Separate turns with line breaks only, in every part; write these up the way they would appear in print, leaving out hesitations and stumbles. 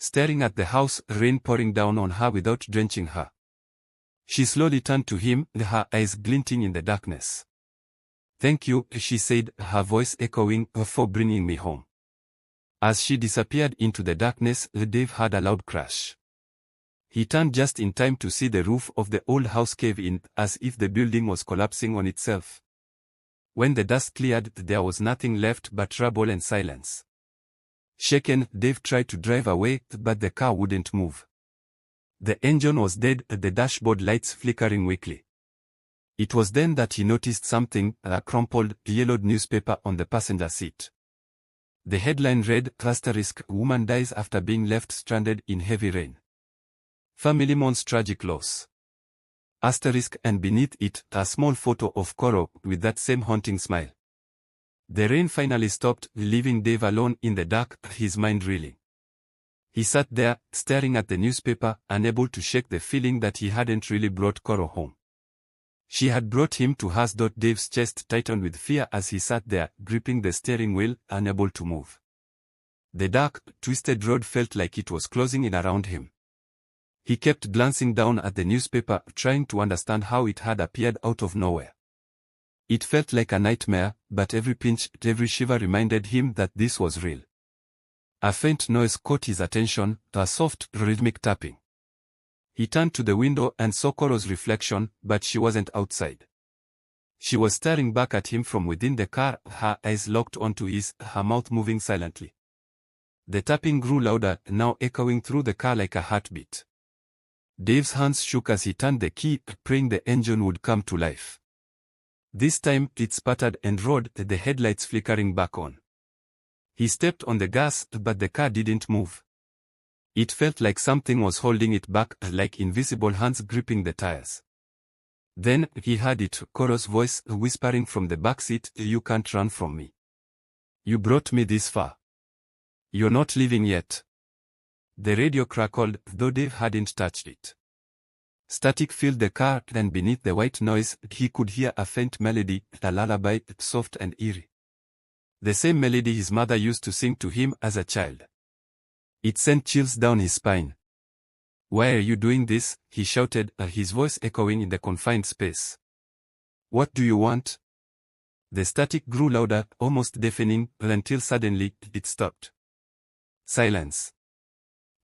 staring at the house, rain pouring down on her without drenching her. She slowly turned to him, her eyes glinting in the darkness. "Thank you," she said, her voice echoing, "for bringing me home." As she disappeared into the darkness, Dave heard a loud crash. He turned just in time to see the roof of the old house cave in, as if the building was collapsing on itself. When the dust cleared, there was nothing left but rubble and silence. Shaken, Dave tried to drive away, but the car wouldn't move. The engine was dead, the dashboard lights flickering weakly. It was then that he noticed something, a crumpled, yellowed newspaper on the passenger seat. The headline read, "Woman dies after being left stranded in heavy rain. Family mourns tragic loss." And beneath it, a small photo of Coro, with that same haunting smile. The rain finally stopped, leaving Dave alone in the dark, his mind reeling. He sat there, staring at the newspaper, unable to shake the feeling that he hadn't really brought Coro home. She had brought him to hers. Dave's chest tightened with fear as he sat there, gripping the steering wheel, unable to move. The dark, twisted road felt like it was closing in around him. He kept glancing down at the newspaper, trying to understand how it had appeared out of nowhere. It felt like a nightmare, but every pinch, every shiver reminded him that this was real. A faint noise caught his attention, a soft, rhythmic tapping. He turned to the window and saw Coro's reflection, but she wasn't outside. She was staring back at him from within the car, her eyes locked onto his, her mouth moving silently. The tapping grew louder, now echoing through the car like a heartbeat. Dave's hands shook as he turned the key, praying the engine would come to life. This time, it sputtered and roared, the headlights flickering back on. He stepped on the gas, but the car didn't move. It felt like something was holding it back, like invisible hands gripping the tires. Then, he heard it, Coro's voice, whispering from the back seat, "You can't run from me. You brought me this far. You're not leaving yet." The radio crackled, though Dave hadn't touched it. Static filled the car, and beneath the white noise, he could hear a faint melody, a lullaby, soft and eerie. The same melody his mother used to sing to him as a child. It sent chills down his spine. "Why are you doing this?" he shouted, his voice echoing in the confined space. "What do you want?" The static grew louder, almost deafening, until suddenly, it stopped. Silence.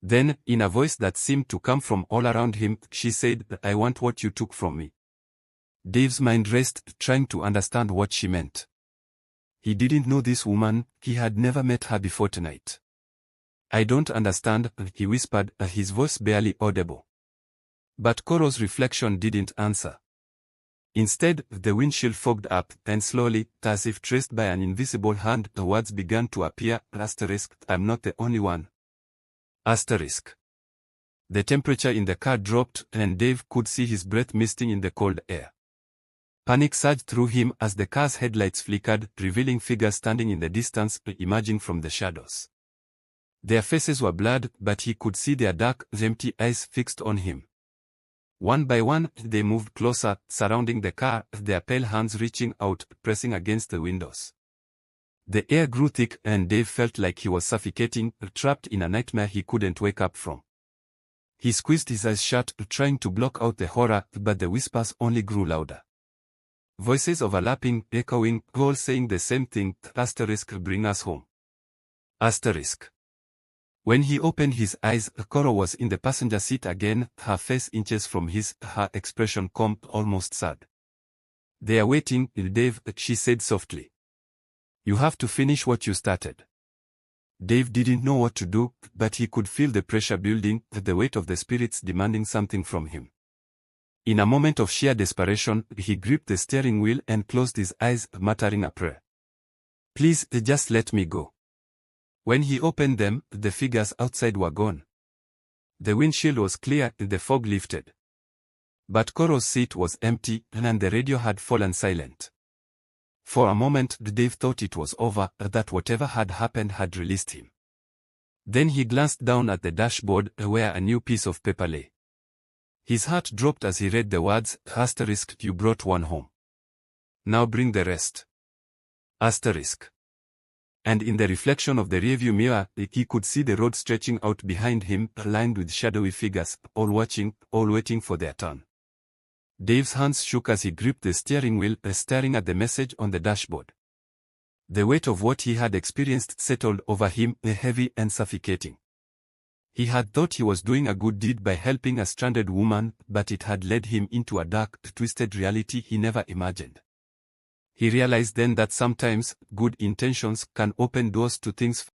Then, in a voice that seemed to come from all around him, she said, "I want what you took from me." Dave's mind raced, trying to understand what she meant. He didn't know this woman, he had never met her before tonight. "I don't understand," he whispered, his voice barely audible. But Coro's reflection didn't answer. Instead, the windshield fogged up, and slowly, as if traced by an invisible hand, the words began to appear, "I'm not the only one." The temperature in the car dropped, and Dave could see his breath misting in the cold air. Panic surged through him as the car's headlights flickered, revealing figures standing in the distance, emerging from the shadows. Their faces were blurred, but he could see their dark, empty eyes fixed on him. One by one, they moved closer, surrounding the car, their pale hands reaching out, pressing against the windows. The air grew thick, and Dave felt like he was suffocating, trapped in a nightmare he couldn't wake up from. He squeezed his eyes shut, trying to block out the horror, but the whispers only grew louder. Voices overlapping, echoing, all saying the same thing, "Bring us home." When he opened his eyes, Coro was in the passenger seat again, her face inches from his, her expression calm, almost sad. "They are waiting, Dave," she said softly. "You have to finish what you started." Dave didn't know what to do, but he could feel the pressure building, the weight of the spirits demanding something from him. In a moment of sheer desperation, he gripped the steering wheel and closed his eyes, muttering a prayer. "Please, just let me go." When he opened them, the figures outside were gone. The windshield was clear, the fog lifted. But Coro's seat was empty, and the radio had fallen silent. For a moment, Dave thought it was over, that whatever had happened had released him. Then he glanced down at the dashboard, where a new piece of paper lay. His heart dropped as he read the words, "You brought one home. Now bring the rest." And in the reflection of the rearview mirror, he could see the road stretching out behind him, lined with shadowy figures, all watching, all waiting for their turn. Dave's hands shook as he gripped the steering wheel, staring at the message on the dashboard. The weight of what he had experienced settled over him, heavy and suffocating. He had thought he was doing a good deed by helping a stranded woman, but it had led him into a dark, twisted reality he never imagined. He realized then that sometimes, good intentions can open doors to things